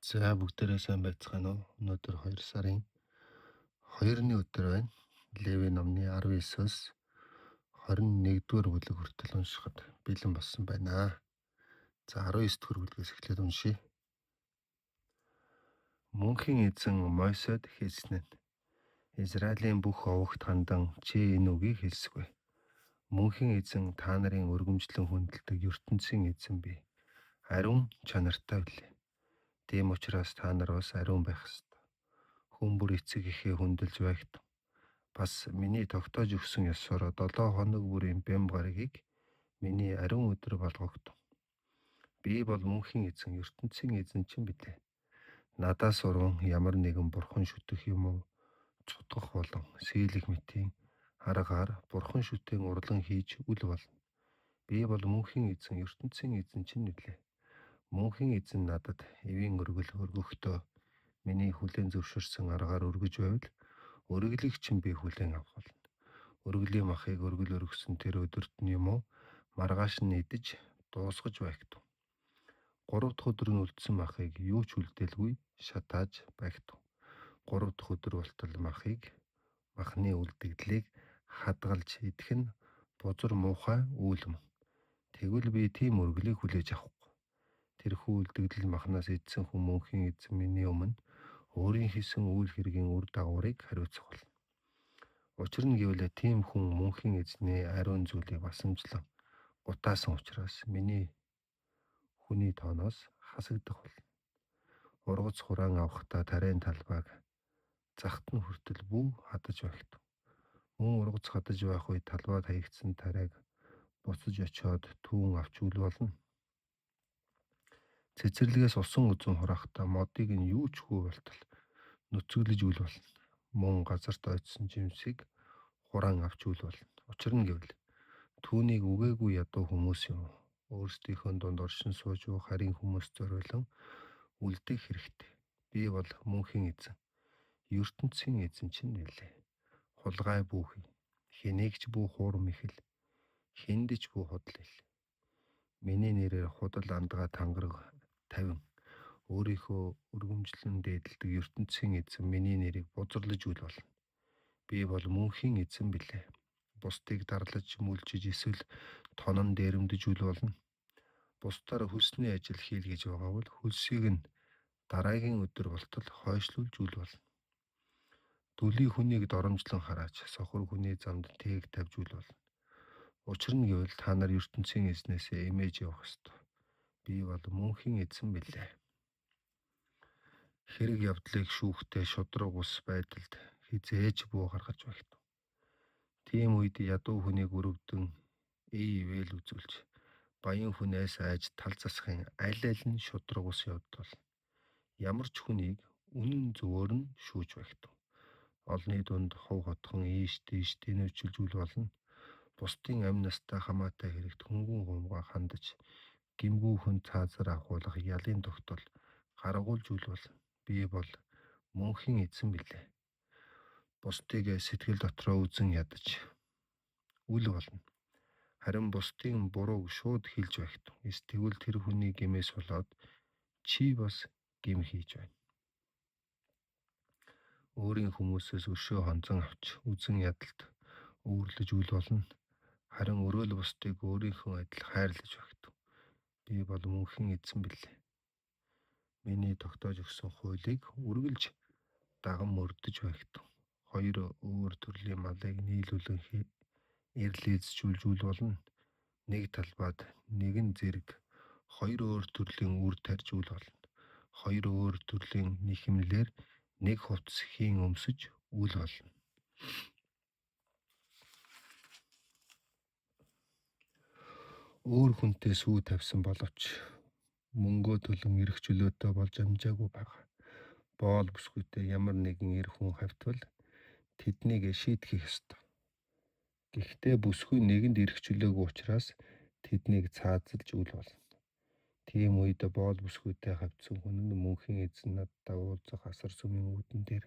За бүгдээрээ сайн байцгаана уу? Өнөөдөр 2 сарын 2-ны өдөр байна. Леви номны 19-с 21-р бүлэг хүртэл уншихад бэлэн болсон байна. За 19-р бүлгээс эхлээд уншийе. Мөнхийн эзэн Мойсед хэлсэн нь: Израилийн бүх овогт хандан чи энэ үгийг хэлсгүй. Мөнхийн эзэн та нарын өргөмжлөн хүндэлдэг ертөнцийн эзэн бий. Ариун чанартай билээ. Тийм учраас та нар бас ариун байх ёстой. Хүн бүр эцэг ихээ хүндэлж байх тун. Бас миний тогтоож өгсөн ёсоор 7 хоног бүрийн бям гарагийг миний ариун өдөр болгогдов. Би бол мөнхийн эзэн, ертөнцийн эзэн чинь билээ. Надаас уран ямар нэгэн бурхан шүтэх юм уу, цутгах болон сийлэх мэтийн аргаар бурхан шүтээн урлан хийж үл болно. Би бол мөнхийн эзэн, ертөнцийн эзэн чинь билээ. Мөнхийн эзэн надад эвийн өргөл өргөхдөө миний хүлээн зөвшөөрсөн аргаар өргөж байвал өргөлийг чинь би хүлээн авах болно. Өргөлийн махыг өргөл өргөсөн тэр өдөрт нь юм уу маргааш нь идэж дуусгаж байх тун. 3 дахь өдөр нь үлдсэн махыг юу ч үлдээлгүй шатааж байх тун. 3 дахь өдөр болтол махны үлдэгдлийг хадгалж идэх нь бузар муухай үйл мөн. Тэгвэл би тийм өргөлийг хүлээж авахгүй. Тэрхүү үлдэгдэл махнаас идсэн хүн мөнхийн эзэн миний өмнө өөрийн хийсэн үйл хэргийн үр дагаврыг хариуцах болно. Учир нь гэвэл тийм хүн мөнхийн эзний ариун зүйлийг басамжлан гутаасан учраас миний хүний тооноос хасагдах болно. Ургац хураан авахдаа тарайн талбайг захт нь хүртэл бүү хадаж байх тун. Мөн ургац хадаж байх үед талбайд хаягдсан тарайг буцаж очиод түүн авч үл болно. Цэцэрлэгээс усан үзэн хурахдаа модыг нь юу ч хүү болтол нүцгэлж үл болно. Мөн газарт ойдсон жимсийг хураан авч үл болно. Учир нь гэвэл түүнийг үгээгүй ядуу хүмүүс юм. Өөрсдийнхөө дунд оршин сууж буй харийн хүмүүс зориулан үлдэх хэрэгтэй. Би бол мөнхийн эзэн, ертөнцийн эзэн чинь нэлээ. Хулгай бүүхий, хэнээгч бүү хуурм ихэл, хэндэж бүү худал ил. Миний нэрээр худал андгаа тангараг тавин өөрийнхөө өргөмжлөн дээдэлдэг ертөнцийн эзэн миний нэрийг бузарлаж үл болно. Би бол мөнхийн эзэн билээ. Бусдыг дарлаж мүлжиж эсвэл тонон дээрэмдэж үл болно. Бусдаар хөлсний ажил хийлгэж байгаа бол хөлсийг нь дараагийн өдөр болтол хойшлуулж үл болно. Дүлий хүнийг доромжлон хараач, сохор хүний замд тээг тавьж үл болно. Учир нь гэвэл та нар ертөнцийн эзнээсээ эмээж явах ёстой. Би бол мөнхийн эзэн билээ. Хэрэг явдлыг шүүхтэй шудраг ус байдалд хизээж буу гаргаж байх тун. Тийм үед ядуу хүнийг өрөвдөн ивэл үзүүлж баян хүнээс айж тал засахын аль нь шудраг ус явдал. Ямар ч хүнийг үнэн зөвөөр нь шүүж байх тун. Олны дунд хов хотхон ийш тийш тэнэвчилж үл болно. Бусдын амь настай хамаатай хэрэгт хөнгөн гомгоо хандаж гимгүү хүн цаазаар ахуулах ялын тогтол гаргуулж үл болно. Би бол мөнхийн эзэн билээ. Бусдыг сэтгэл дотроо үзэн ядаж үл болно. Харин бусдын бурууг шууд хэлж байх тун. Тэгвэл тэр хүний гимээс болоод чи бас гим хийж байна. Өөрийн хүмүүсээс өшөө хонзон авч үзэн ядалт үүрлэж үл болно. Харин өрөөл бусдыг өөрийнхөө адил хайрлаж байх тун. Би бол мөнхийн эзэн билээ. Миний тогтоож өгсөн хуулийг үргэлж даган мөрдөж байх тун. 2 өөр төрлийн малыг нийлүүлэн ирлээзжүүлж үл болно. Нэг талбайд нэгэн зэрэг 2 өөр төрлийн үр тарьж үл болно. 2 өөр төрлийн нэхэмлэлээр нэг хувцас хийн өмсөж үл болно. Өөр хүнтэй сүү тавьсан боловч мөнгөө төлөн эрх чөлөөтэй болж амжаагүй байгаа. Боол бүсгүйтэй ямар нэгэн эр хүн хавтвал тэднийг шийтгэх ёстой. Гэхдээ бүсгүй нэгэнд эрх чөлөөгүй учраас тэднийг цаазалж үл болно. Тийм үед боол бүсгүйтэй хавцсан хүн нь мөнхийн эзэн надтай уулзах асар сүмийн үүдэн дээр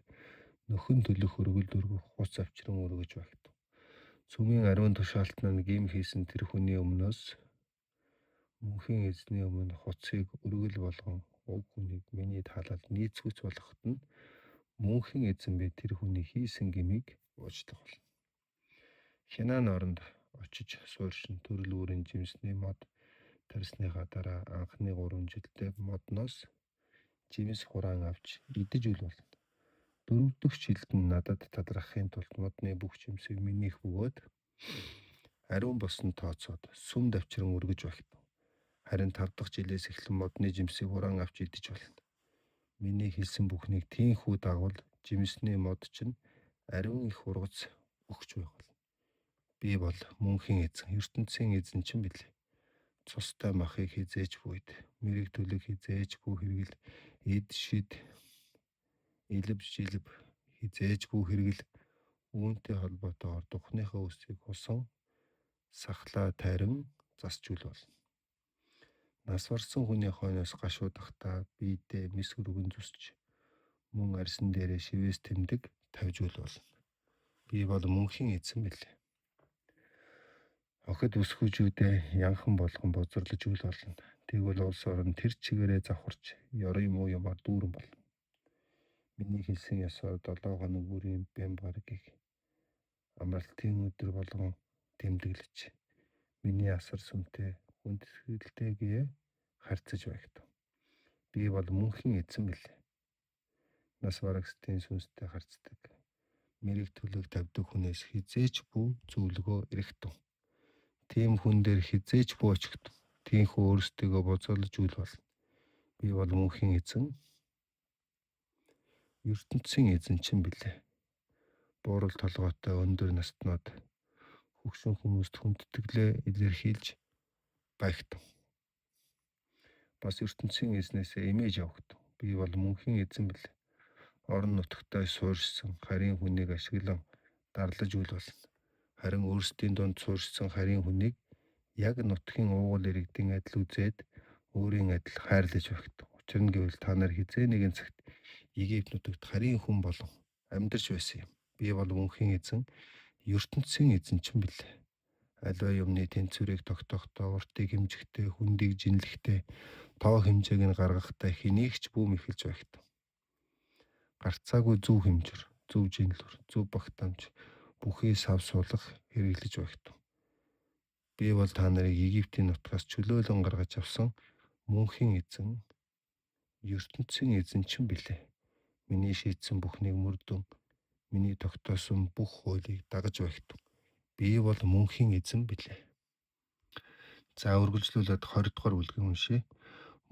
нөхөн төлөх өргөлд өргөх хуц авчран өргөж байх тун. Сүмийн ариун тушаалтан нь гим хийсэн тэр хүний өмнөөс мөнхийн эзний өмнө хуцыг өргөл болгон уг хүнийг миний таалал нийцгүүц болгоход нь мөнхийн эзэн би тэр хүний хийсэн гмийг уучлах болно. Хянаа оронд очиж сууршин төрөл өөрийн жимсний мод тарсныхаа дараа анхны 3 жилдээ модноос жимс хураан авч идэж үл болно. 4 дахь жилд нь надад талархахын тулд модны бүх жимсийг минийх бөгөөд ариун босон тооцоод сүм давчран өргөж багтав. Харин 5 дахь жилээс эхлэн модны жимсийг хураан авч идэж болно. Миний хэлсэн бүхнийг тийхүү дагвал жимсний мод чинь ариун их ургац өгч байх болно. Би бол мөнхийн эзэн, ертөнцийн эзэн чинь билээ. Цустай махыг хизээж бүйд, мэрэг төлөг хизээж бүү хэрэгэл, эд шид, илб жилб хизээж бүү хэрэгэл, үүнтэй холбоотойгоор духныхаа үсийг хусан сахлаа тайран засчул болно. Нас барсан хүний хойноос гашуудахдаа биедээ мис хөргөн зүсч мөн арьсан дээрээ шивээс тэмдэг тавьжуул болно. Би бол мөнхийн эзэн билээ. Охид өсгүүжүүдээ янхан болгон бозрлож үл болно. Тэгвэл улс орон тэр чигээрээ завхарч ёрын муу юмар дүүрэн болно. Миний хэлсэн ёсоор 7 хоног бүрийн бям гаргийг амралтын өдөр болгон тэмдэглэж миний асар сүнтэй хүндэтгэлтэйгээ харьцаж байгтав. Би бол мөнхийн эзэн билээ. Нас барагчдын сүнстэй харцдаг. Мэрэг төлөг тавьдаг хүнээс хизээч бүү зөвлөгөө эрэхтэн. Тийм хүн дээр хизээч бүү очигдв. Тийхүү өөрсдийгөө боцоолж үл болно. Би бол мөнхийн эзэн, ертөнцийн эзэн чинь билээ. Буурал толгойтой өндөр настнууд хөгшин хүмүүст хүндэтгэлээ илэрхийлж байгтав. Бас ертөнцийн эзнээсээ имэж явагдав. Би бол мөнхийн эзэн билээ. Орон нутагтай суурьшсан харийн хүнийг ашиглан дарлаж үл болно. Харин өөрсдийн дунд суурьшсан харийн хүнийг яг нутгийн уугуул иргэдийн адил үзээд өөрийн адил хайрлаж багтав. Учир нь гэвэл та нар хизээ нэгэн цагт Египт нутагт харийн хүн болон амьдарч байсан юм. Би бол мөнхийн эзэн, ертөнцийн эзэн чинь билээ. Аливаа юмны тэнцвэрийг тогтоохдоо уртыг хэмжихдээ, хүндийг жинлэхдээ, тоо хэмжээг нь гаргахдаа хэнийг ч бүү мэхэлж багтав. Гарцаагүй зөв хэмжэр, зөв жинлүр, зөв багтаамж бүхий сав суулгах хэрэглэж багтав. Би бол та нарыг Египтийн нутгаас чөлөөлөн гаргаж авсан мөнхийн эзэн, ертөнцийн эзэн чинь билээ. Миний шийдсэн бүхнийг мөрдөн, миний тогтоосон бүх хуулийг дагаж багтав. Би бол мөнхийн эзэн билээ. За үргэлжлүүлээд 20 дугаар бүлгийн уншия.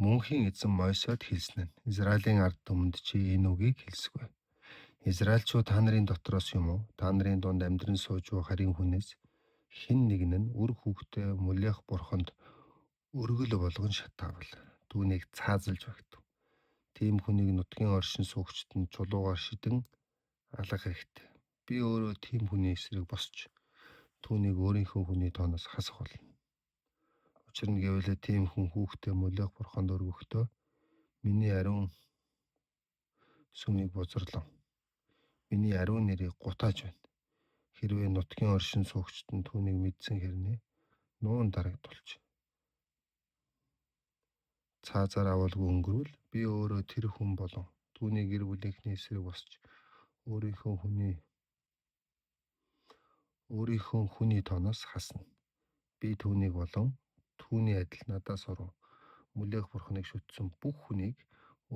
Мөнхийн эзэн Мойсед хэлсэн нь Израилийн ард түмэнд чи энэ үгийг хэлсгүй. Израильчууд та нарын дотроос юм уу? Та нарын дунд амьдран сууж буй харийн хүнээс хэн нэг нь үр хүүхдээ мулях бурханд өргөл болгон шатаавал түүнийг цаазалж багтав. Тийм хүнийг нутгийн оршин суугчид нь чулуугаар шидэн алгах хэрэгтэй. Би өөрөө тийм хүний эсрэг босч түүнийг өөрийнхөө хүний тооноос хасах болно. Учир нь гэвэл тийм хүн хүүхдээ мулях бурханд өргөхдөө миний ариун сүмийг бузарлав. Миний ариун нэрийг гутааж байна. Хэрвээ нутгийн оршин суугчид нь түүнийг мэдсэн хэрнээ нуун дарагдулж цаазаар авалгүй өнгөрвөл би өөрөө тэр хүн болон түүний гэр бүлийнхний эсрэг босч өөрийнхөө хүний тооноос хасна. Би түүнийг болон түүний адил надаас орон мулях бурханыг шүтсэн бүх хүнийг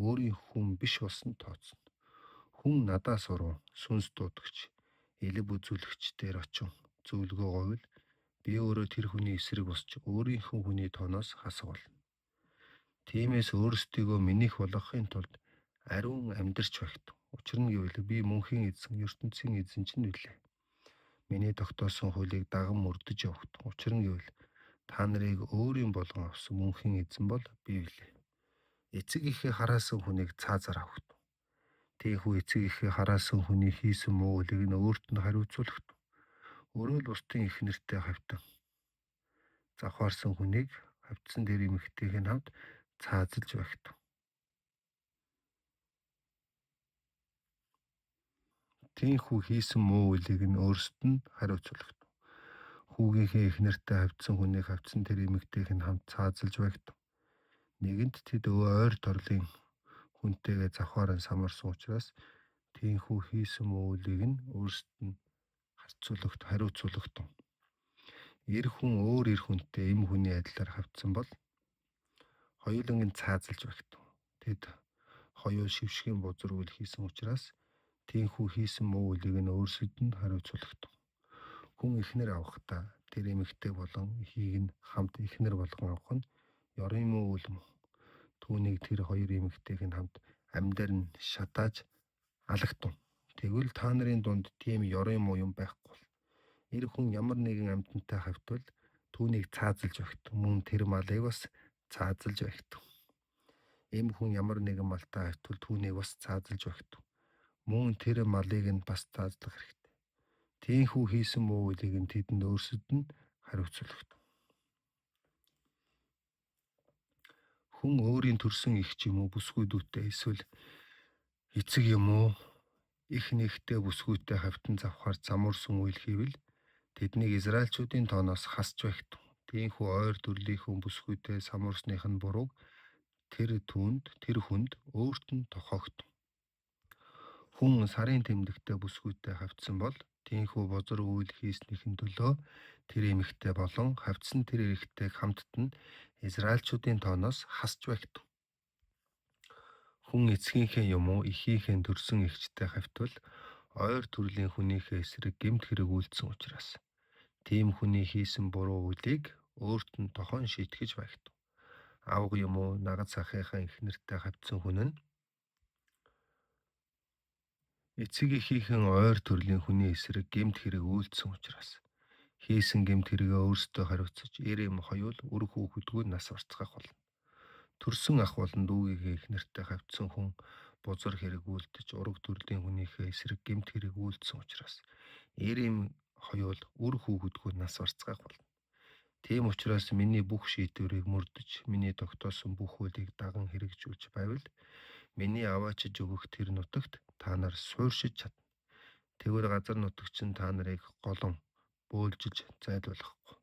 өөрийн хүн биш болсон тооцно. Хүн надаас орон сүнс дуудагч, элб үзүүлэгч дээр очин зөвлөгөө говьл би өөрөө тэр хүний эсрэг босч өөрийнхөө хүний тооноос хасах болно. Тиймээс өөрсдийгөө минийх болгохын тулд ариун амьдарч багтав. Учир нь гэвэл би мөнхийн эзэн, ертөнцийн эзэн чинь билээ. Миний тогтоосон хуулийг даган мөрдөж явагдав. Учир нь гэвэл та нарыг өөрийн болгон авсан мөнхийн эзэн бол би билээ. Эцэг эхээ хараасан хүнийг цаазаар авагдав. Тийхүү эцэг эхээ хараасан хүний хийсэн муу үлийг нь өөрт нь хариуцуулагдав. Өөрөө л бусдын их нэртэй хавтан завхаарсан хүнийг хавцсан дээр эмэгтэйг нь хавд цаазалж багтав. Тийхүү хийсэн муу үлийг нь өөрсдөд нь хариуцуулагдав. Хүүгийнхээ их нэртэй хавцсан хүнийг хавцсан тэр эмэгтэйг нь хамт цаазалж багтав. Нэгэнт тэд ойр торлын хүнтэйгээ завхааран самарсан учраас тийхүү хийсэн муулийг нь өөрсдөд нь хариуцуулагдав. Эр хүн өөр эр хүнтэй эм хүний адилаар хавцсан бол хоёуланг нь цаазалж багтав. Тэд хоёул шившгийн бузар үйл хийсэн учраас тийхүү хийсэн муу үлийг нь өөрсдөд нь хариуцуулагдав. Хүн эхнэр авахдаа тэр эмэгтэй болон эхийг нь хамт эхнэр болгон авах нь ёрын муу үл мөн. Түүнийг тэр хоёр эмэгтэйг нь хамт амьдаар нь шатааж алагтав. Тэгвэл та нарын дунд тийм ёрын муу юм байхгүй. Эр хүн ямар нэгэн амьтантай хавтвал түүнийг цаазалж багтав. Мөн тэр малыг бас цаазалж багтав. Эм хүн ямар нэгэн малтай хавтвал түүнийг бас цаазалж багтав. Мөн тэр малыг нь бас цаазлах хэрэгтэй. Тийхүү хийсэн муу үлийг нь тэдэнд өөрсдөд нь хариуцуулагдав. Хүн өөрийн төрсөн их ч юм уу бүсгүйдүүтэй эсвэл эцэг юм уу их нэгтэй бүсгүйтэй хавтан завхаар замуурсан үйл хийвэл тэднийг Израильчүүдийн тооноос хасж багтав. Тийхүү ойр төрлийнхөө бүсгүйтэй самуурсных нь бурууг тэр хүнд өөрт нь тохиогдов. Хүн сарын тэмдэгтэй бүсгүйтэй хавцсан бол тийхүү бозор үйл хийснийхэн төлөө тэр эмэгтэй болон хавцсан тэр эрэгтэйг хамтд нь Израильчүүдийн тооноос хасж багтав. Хүн эцгийнхээ юм уу эхийнхээ төрсөн эгчтэй хавтвал ойр төрлийн хүнийхээ эсрэг гэмт хэрэг үйлдсэн учраас тийм хүний хийсэн буруу үйлийг өөрт нь тохон шийтгэж багтав. Авга юм уу нагад сахихаа эхнэртэй хавцсан хүн нь эцэг эхийнхэн ойр төрлийн хүний эсрэг гэмт хэрэг үйлдсэн учраас хийсэн гэмт хэрэгээ өөрсдөө хариуцаж эр эм хоёул үр хүүхэдгүй нас барцгаах болно. Төрсөн ах болон дүүгийнхээ эхнэртэй хавцсан хүн бузар хэрэг үйлдэж ураг төрлийн хүнийхээ эсрэг гэмт хэрэг үйлдсэн учраас эр эм хоёул үр хүүхэдгүй нас барцгаах болно. Тийм учраас миний бүх шийдвэрийг мөрдөж миний тогтоосон бүх хуулийг даган хэрэгжүүлж байвал миний аваачиж өгөх тэр нутагт та нар сууршиж чадна. Тэгвэл газар нутагч нь та нарыг голон бөөлжиж зайлуулахгүй.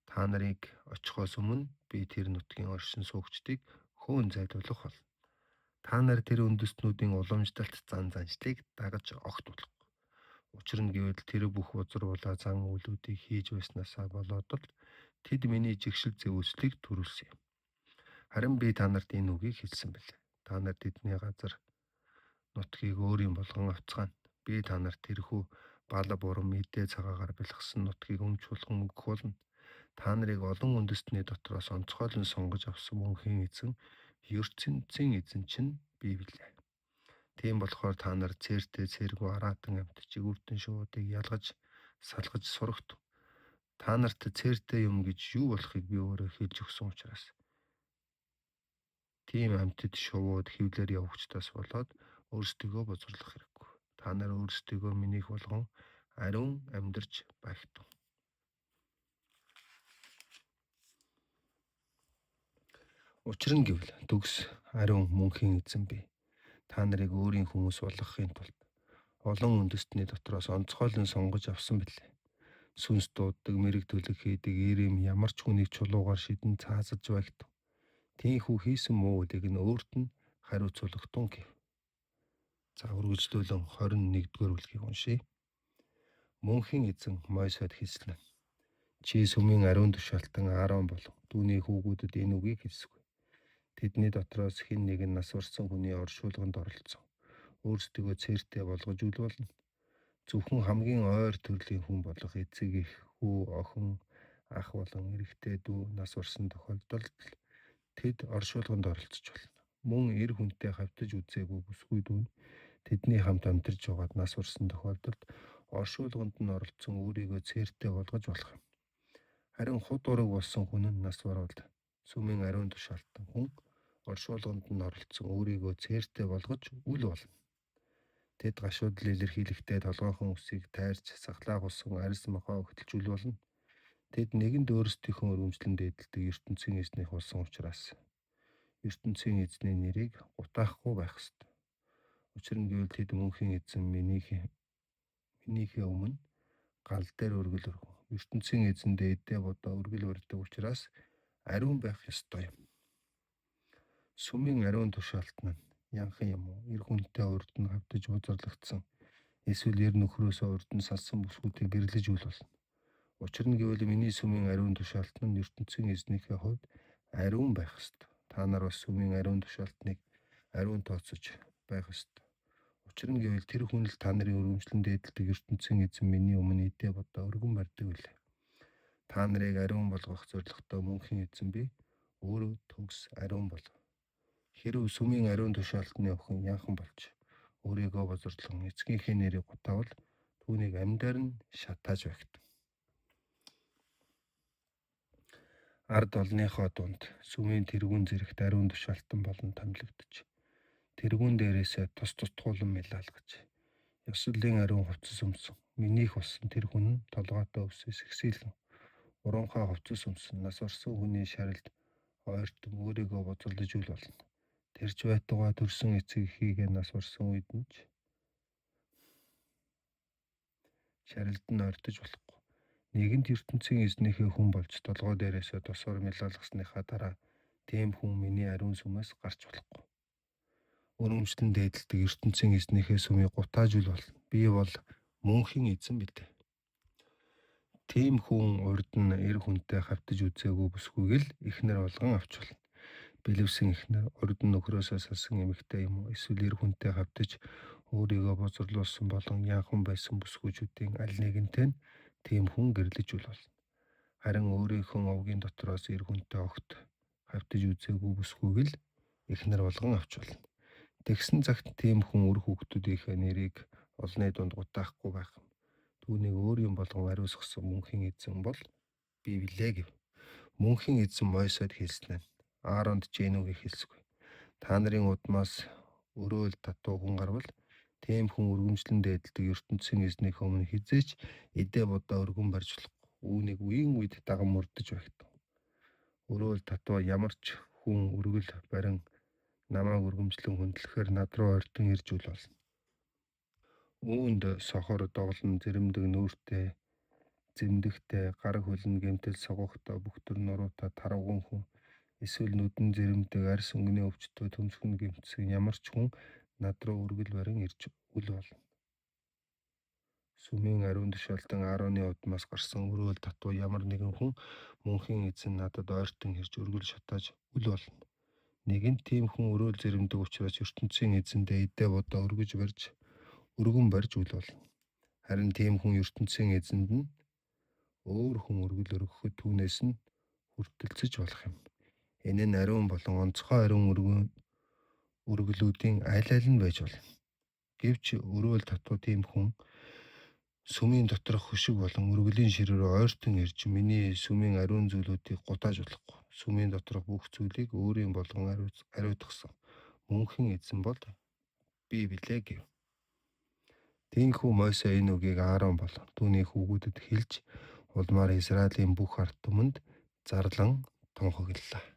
Та нарыг очихоос өмнө би тэр нутгийн оршин суугчдыг хөөн зайлуулах болно. Та нар тэр үндэстнүүдийн уламжлалт зан заншлыг дагаж огт болохгүй. Учир нь гэвэл тэр бүх бузар булаа зан үйлүүдийг хийж байснаасаа болоод л тэд миний жигшил зөвөслийг төрүүлсэн юм. Харин би та нарт энэ үгийг хэлсэн билээ. Та нар тэдний газар нутгийг өөрийн болгон авцгаана. Би та нарт тэрхүү бала бурам мэдээ цагаагаар бэлгсэн нутгийг өмч болгон өгөх болно. Та нарыг олон үндэстний дотроос онцгойлон сонгож авсан мөнхийн эзэн ертөнцийн эзэн чинь би билээ. Тийм болохоор та нар цээртэй цээргүй араатан амт жигүүртэн шуудыг ялгаж салгаж сурагт. Та нарт цээртэй юм гэж юу болохыг би өөрөө хэлж өгсөн учраас тийм амьтад шувууд хөвлөр явагчдаас болоод өөрсдийгөө бозруулах хэрэггүй. Та нар өөрсдийгөө минийх болгон ариун амьдарч багтав. Учир нь гэвэл төгс ариун мөнхийн эзэн би та нарыг өөрийн хүмүүс болгохын тулд олон үндэстний дотроос онцгойлон сонгож авсан билээ. Сүнс дууддаг, мэрэг төлөг хийдэг, эрэм ямар ч хүнийг чулуугаар шидэн цаасаж багтав. Тийхүү хийсэн муу үлийг нь өөрт нь хариуцуулагдсан гэв. За үргэлжлүүлэн 21-р бүлгийг уншийе. Мөнхийн эзэн Мойсед хэлсэн. Чи сүмийн ариун тушаалтан Аарон болов түүний хүүгүүдэд энэ үгийг хэлсгүй. Тэдний дотроос хэн нэгэн нас барсан хүний оршуулганд оролцсон. Өөрсдийгөө цээртэй болгож үл болно. Зөвхөн хамгийн ойр төрлийн хүн болох эцэг эх, хүү, охин, ах болон эрэгтэй дүү нас барсан тохиолдолд тэд оршуулганд оролцож болно. Мөн эр хүнтэй хавтаж үзээгүй бүсгүйдүү нь тэдний хамт амьдарч байгаад нас барсан тохиолдолд оршуулганд нь оролцсон өөрийгөө цээртэй болгож болох юм. Харин худ ураг болсон хүн нь нас барвал сүмийн ариун тушаалтан хүн оршуулганд нь оролцсон өөрийгөө цээртэй болгож үл болно. Тэд гашуудлын илэрхийлэгтэй толгойхон үсийг тайрч сахлаа гусан арьс мохоо хөтөлж үл болно. Тэд нэгэнд өөрсдийнхөө өргөмжлөнд эдэлдэг ертөнцийн эзнийг болсон учраас ертөнцийн эзний нэрийг гутаахгүй байх ёстой. Учир нь гэвэл тэд мөнхийн эзэн минийхээ өмнө гал дээр өргөл өргөв. ертөнцийн эзэндээ эдээ бодоо өргөл барьдаг учраас ариун байх ёстой юм. Сүмийн ариун тушаалт нь янхан юм уу? Эр хүнтэй урд нь хавтаж узарлагдсан эсвэл эр нөхрөөсөө урд нь салсан бүсгүүдийг гэрлэж үл болно. Учир нь гэвэл миний сүмийн ариун тушаалт нь ертөнцийн эзнийхээ хувьд ариун байх ёстой. Та нар бас сүмийн ариун тушаалтныг ариун тооцож байх ёстой. Учир нь гэвэл тэр хүн л та нарын өргөмжлөн дээдэлдэг ертөнцийн эзэн миний өмнө идэ бодоо өргөн барьдаг үлээ. Та нарыг ариун болгох зорилготой мөнхийн эзэн би өөрөө төгс ариун болов. Хэрв сүмийн ариун тушаалтны охин янхан болж өөрийгөө бозорлон эцгийнхээ нэрийг гутаавал түүнийг амьдаар нь шатааж багтав. Ард олныхоо дунд сүмийн тэргүүн зэрэгт ариун тушаалтан болон томилогдож тэргүүн дээрээсээ тус тутгуулан мэлалгаж ёслолын ариун хувцас өмсөн минийх болсон тэр хүн нь толгойтой өвсөс ихсэлэн уранхай хувцас өмсөн нас орсон хүний шарилд ойртон өөрийгөө боцорлож үл болно. Тэрч байтугай төрсөн эцэг эхийгээ нас орсон үед нь ч шарилд нь ойртож болохгүй. Нэгэнт ертөнцийн эзнийхээ хүн болж толгой дээрээсээ тосоор мэлалгасныхаа дараа тийм хүн миний ариун сүмээс гарч болохгүй. Өргөмжлөн дээдэлдэг ертөнцийн эзнийхээ сүмийг гутааж үл болно. Би бол мөнхийн эзэн битээ. Тийм хүн урд нь эр хүнтэй хавтаж үзээгүй бүсгүйг л эхнэр болгон авч болно. Бэлэвсэн эхнэр урд нь нөхрөөсөө салсан эмэгтэй юм уу эсвэл эр хүнтэй хавтаж өөрийгөө бозорлуулсан болон янхан байсан бүсгүйчүүдийн аль нэгэнтэй нь тийм хүн гэрлэж үл болно. Харин өөрийнхөө овгийн дотроос эр хүнтэй огт хавтаж үзээгүй бүсгүйг л эхнэр болгон авч болно. Тэгсэн цагт тийм хүн үр хүүхдүүдийнхээ нэрийг олны дунд гутаахгүй байх юм. Түүнийг өөрийн болгон ариусгасан мөнхийн эзэн бол би билээ гэв. Мөнхийн эзэн Мойсед хэлсэн нь Ааронд Жэнүүгийг хэлсгүй. Та нарын удмаас өрөөл татуу хүн гарвал тийм хүн өргөмжлөн дээдэлдэг ертөнцийн эзнийхээ өмнө хизээч идэ бодоо өргөн барьж болохгүй. Үүнийг үеийн үед даган мөрдөж багтав. Өрөөл татуу ямар ч хүн өргөл барин намайг өргөмжлөн хөндлөхөөр над руу ойртон ирж үл болно. Үүнд сохор доглон зэрэмдэг нүүртэй зэмдэгтэй гар хөлн гэмтэл согохтой бүх төр нуруутай тарвган хүн эсвэл нүдэн зэрэмдэг арьс өнгөний өвчтөд төмсгөн гэмтсэн ямар ч хүн над руу өргөл барин ирж үл болно. Сүмийн ариун тушаалтан Аароны удмаас гарсан өрөөл татуу ямар нэгэн хүн мөнхийн эзэн надад ойртон ирж өргөл шатааж үл болно. Нэгэн тийм хүн өрөөл зэрэмдэг учраас ертөнцийн эзэндээ идэ бодоо өргөн барьж үл болно. Харин тийм хүн ертөнцийн эзэнд нь өөр хүн өргөл өргөхөд түүнээс нь хүртэлцэж болох юм. Энэ нь ариун болон онцгой ариун өргөлүүдийн аль аль нь байж болно. Гэвч өрөөл татуу тийм хүн сүмийн доторх хөшиг болон өргөлийн ширээр ойртон ирж миний сүмийн ариун зүйлүүдийг гутааж болохгүй. Сүмийн доторх бүх зүйлийг өөрийн болгон ариутгсан мөнхийн эзэн бол би билээ гэв. Тиймээс Мойсе энэ үгийг Аарон болон түүний хүүгүүдэд хэлж улмаар Израилийн бүх ард түмэнд зарлан тунхаглалаа.